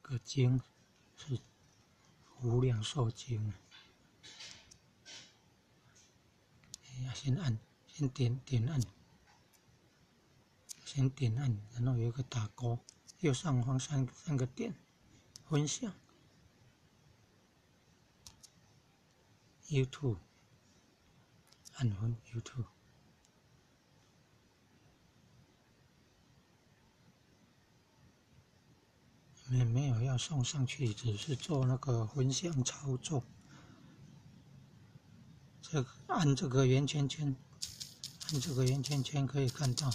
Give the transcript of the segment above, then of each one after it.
个经是无量寿经。先按，先点按，先点按，然后有一个打勾，右上方三个点，分享 YouTube， 按分 YouTube。没有要送上去，只是做那个分享操作。按这个圆圈圈，按这个圆圈圈可以看到，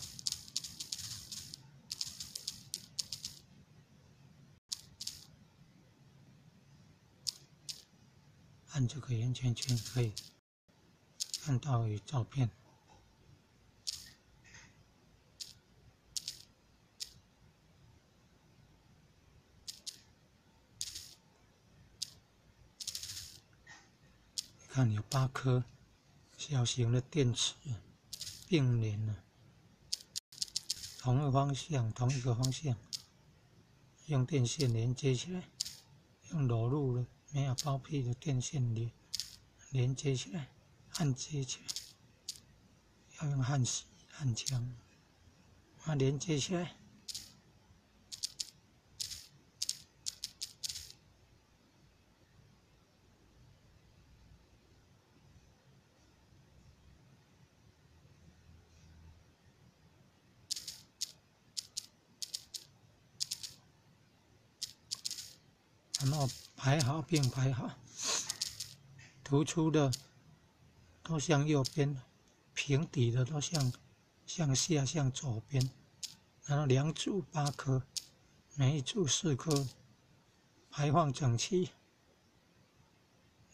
按这个圆圈圈可以看到有照片。看有8颗小型的电池并联了，同一个方向，用电线连接起来，用裸露的没有包皮的电线连接起来，焊接起来，要用焊枪，把它连接起来。然后并排好，突出的都向右边，平底的都向下向左边，然后2组8颗，每一组4颗，排放整齐。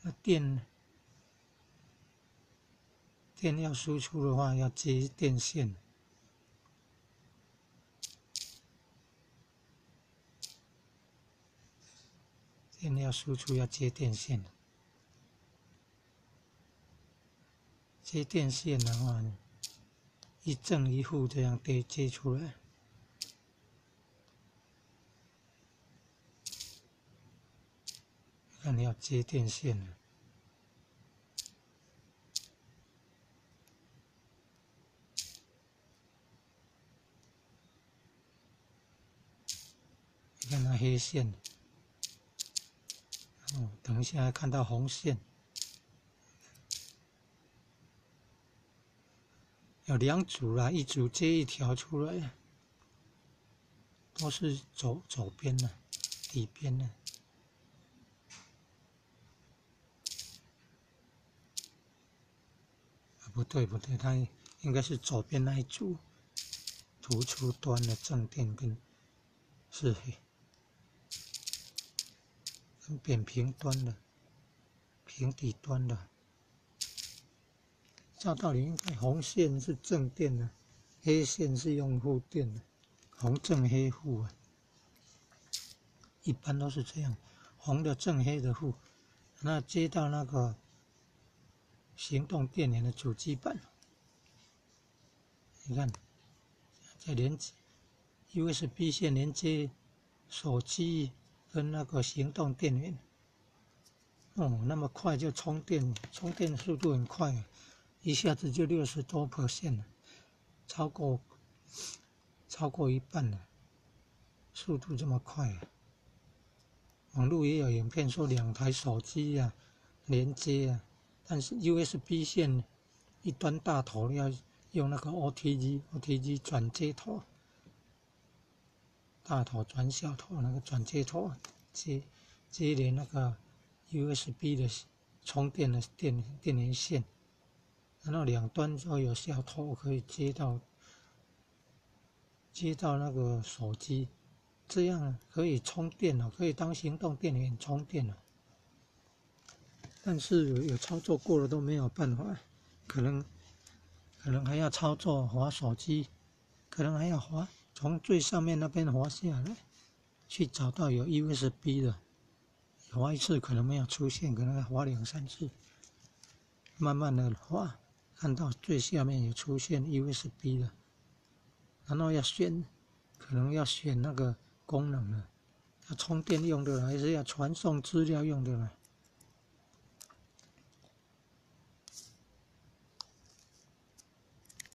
那电要输出的话，要接电线。电要输出要接电线，接电线的话，一正一负这样接出来。看你要接电线了，你看那黑线。等一下看到红线，有2组啦，一组接一条出来，都是左边的，底边的。不对，它应该是左边那一组，突出端的正电跟是黑。扁平端的，平底端的，照道理应该红线是正电的，黑线是用负电的，红正黑负啊，一般都是这样，红的正，黑的负。那接到那个行动电源的主机板，你看，再连接 USB 线连接手机。跟那个行动电源，那么快就充电速度很快，一下子就60多%了，超过一半了，速度这么快。网络也有影片说2台手机连接但是 USB 线一端大头要用那个 OTG 转接头。大头转小头，那个转接头接连那个 USB 的充电的电源线，然后2端都有小头可以接到那个手机，这样可以充电了，可以当行动电源充电了。但是有操作过的都没有办法，可能还要操作滑手机，可能还要滑。从最上面那边滑下来，去找到有 USB 的，滑一次可能没有出现，可能要滑2、3次，慢慢的滑，看到最下面有出现 USB 的，然后可能要选那个功能了，要充电用的还是要传送资料用的呢？